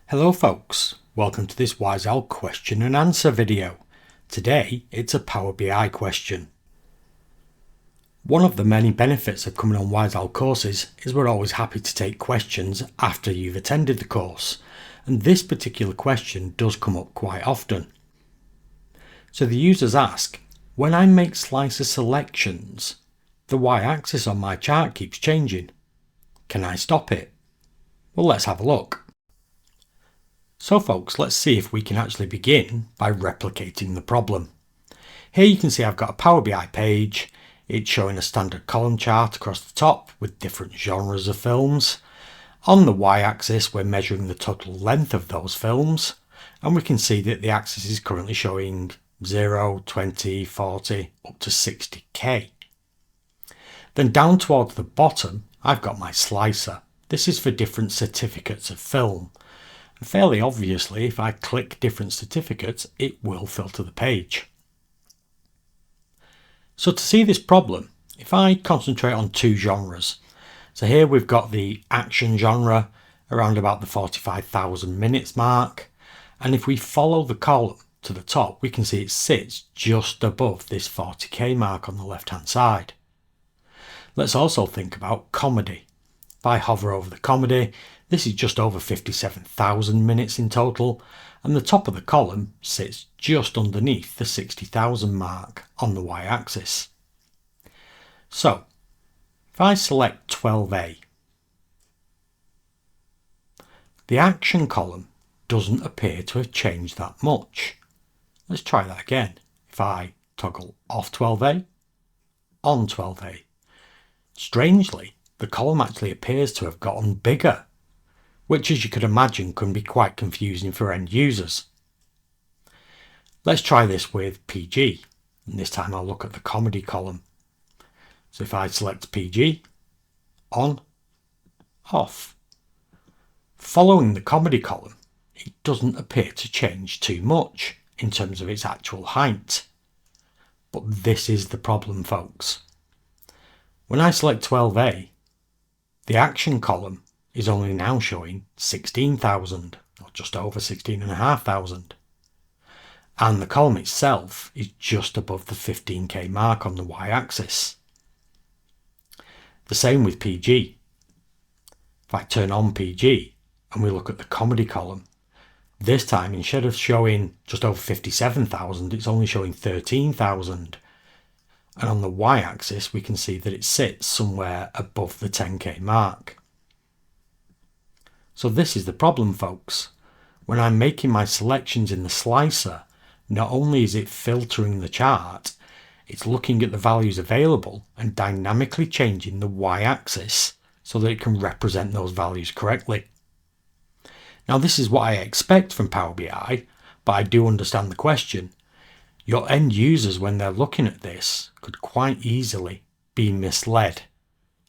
Hello folks, welcome to this WiseOwl question and answer video. Today it's a Power BI question. One of the many benefits of coming on WiseOwl courses is we're always happy to take questions after you've attended the course, and this particular question does come up quite often. So the users ask, when I make slicer selections, the y-axis on my chart keeps changing. Can I stop it? Well, let's have a look. So folks, let's see if we can actually begin by replicating the problem. Here you can see I've got a Power BI page. It's showing a standard column chart across the top with different genres of films. On the y-axis we're measuring the total length of those films, and we can see that the axis is currently showing 0, 20, 40 up to 60k. Then down towards the bottom I've got my slicer. This is for different certificates of film. And fairly obviously, if I click different certificates, it will filter the page. So to see this problem, if I concentrate on two genres, so here we've got the action genre around about the 45,000 minutes mark, and if we follow the column to the top, we can see it sits just above this 40k mark on the left hand side. Let's also think about comedy. If I hover over the comedy, this is just over 57,000 minutes in total, and the top of the column sits just underneath the 60,000 mark on the y-axis. So, if I select 12A, the action column doesn't appear to have changed that much. Let's try that again. If I toggle off 12A, on 12A, strangely, the column actually appears to have gotten bigger, which as you could imagine can be quite confusing for end users. Let's try this with PG, and this time I'll look at the comedy column. So if I select PG, on, off. Following the comedy column, it doesn't appear to change too much in terms of its actual height. But this is the problem, folks. When I select 12A, the action column is only now showing 16,000, or just over 16,500. And the column itself is just above the 15k mark on the y-axis. The same with PG. If I turn on PG and we look at the comedy column, this time instead of showing just over 57,000, it's only showing 13,000. And on the y-axis we can see that it sits somewhere above the 10k mark. So this is the problem, folks. When I'm making my selections in the slicer, not only is it filtering the chart, it's looking at the values available and dynamically changing the y-axis so that it can represent those values correctly. Now this is what I expect from Power BI, but I do understand the question. Your end users, when they're looking at this, could quite easily be misled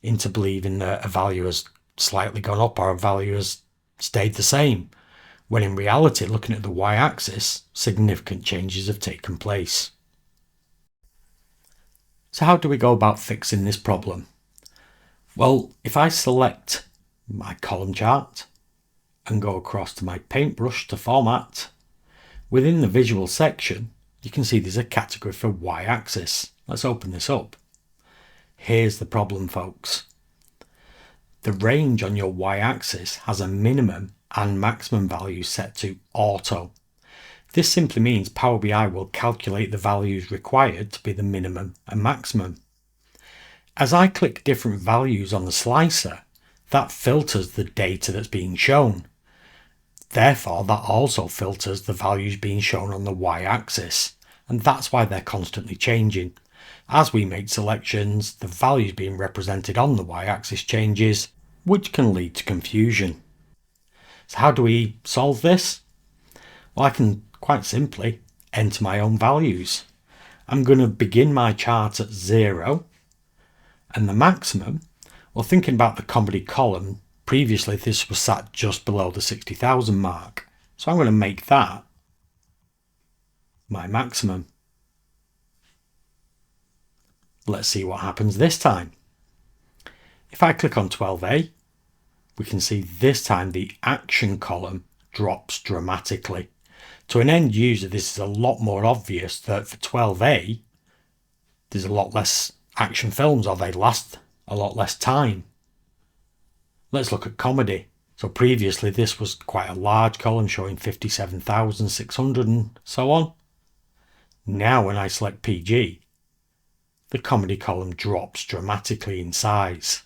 into believing that a value has slightly gone up or a value has stayed the same, when in reality, looking at the y-axis, significant changes have taken place. So how do we go about fixing this problem? Well, if I select my column chart and go across to my paintbrush to format, within the visual section, you can see there's a category for y-axis. Let's open this up. Here's the problem, folks. The range on your y-axis has a minimum and maximum value set to auto. This simply means Power BI will calculate the values required to be the minimum and maximum. As I click different values on the slicer, that filters the data that's being shown. Therefore, that also filters the values being shown on the y-axis, and that's why they're constantly changing. As we make selections, the values being represented on the y-axis changes, which can lead to confusion. So how do we solve this? Well, I can quite simply enter my own values. I'm going to begin my chart at 0, and the maximum, well, thinking about the comedy column, previously this was sat just below the 60,000 mark. So I'm going to make that my maximum. Let's see what happens this time. If I click on 12A, we can see this time the action column drops dramatically. To an end user, this is a lot more obvious that for 12A, there's a lot less action films, or they last a lot less time. Let's look at comedy. So previously this was quite a large column showing 57,600 and so on. Now when I select PG, the comedy column drops dramatically in size.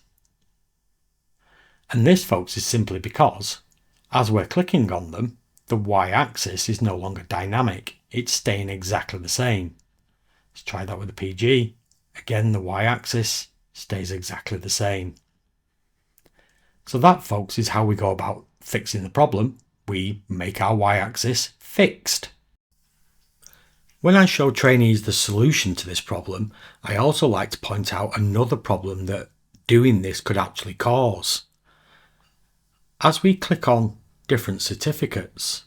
And this, folks, is simply because as we're clicking on them, the y-axis is no longer dynamic. It's staying exactly the same. Let's try that with the PG. Again, the y-axis stays exactly the same. So that, folks, is how we go about fixing the problem. We make our y-axis fixed. When I show trainees the solution to this problem, I also like to point out another problem that doing this could actually cause. As we click on different certificates,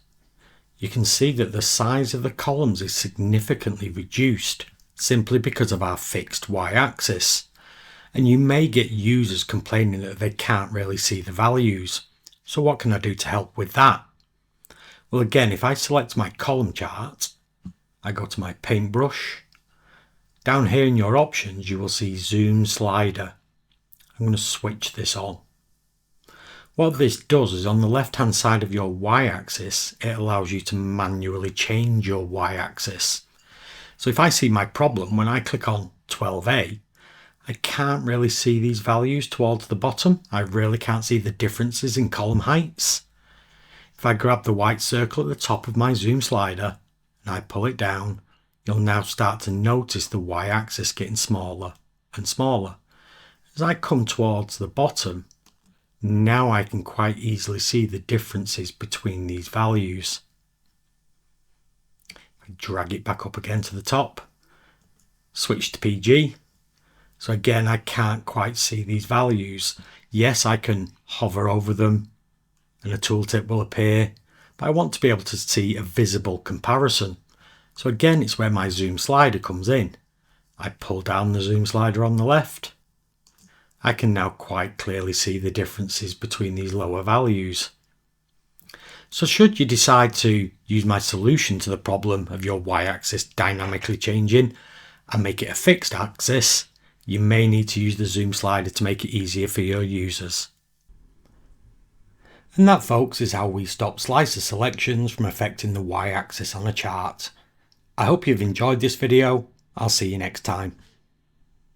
you can see that the size of the columns is significantly reduced simply because of our fixed y-axis. And you may get users complaining that they can't really see the values. So what can I do to help with that? Well, again, if I select my column chart, I go to my paintbrush. Down here in your options, you will see zoom slider. I'm going to switch this on. What this does is on the left hand side of your y-axis, it allows you to manually change your y-axis. So if I see my problem, when I click on 12A, I can't really see these values towards the bottom. I really can't see the differences in column heights. If I grab the white circle at the top of my zoom slider and I pull it down, you'll now start to notice the y-axis getting smaller and smaller. As I come towards the bottom, now I can quite easily see the differences between these values. I drag it back up again to the top, switch to PG. So again, I can't quite see these values. Yes, I can hover over them and a tooltip will appear, but I want to be able to see a visible comparison. So again, it's where my zoom slider comes in. I pull down the zoom slider on the left. I can now quite clearly see the differences between these lower values. So should you decide to use my solution to the problem of your y-axis dynamically changing and make it a fixed axis, you may need to use the zoom slider to make it easier for your users. And that, folks, is how we stop slicer selections from affecting the y-axis on a chart. I hope you've enjoyed this video. I'll see you next time.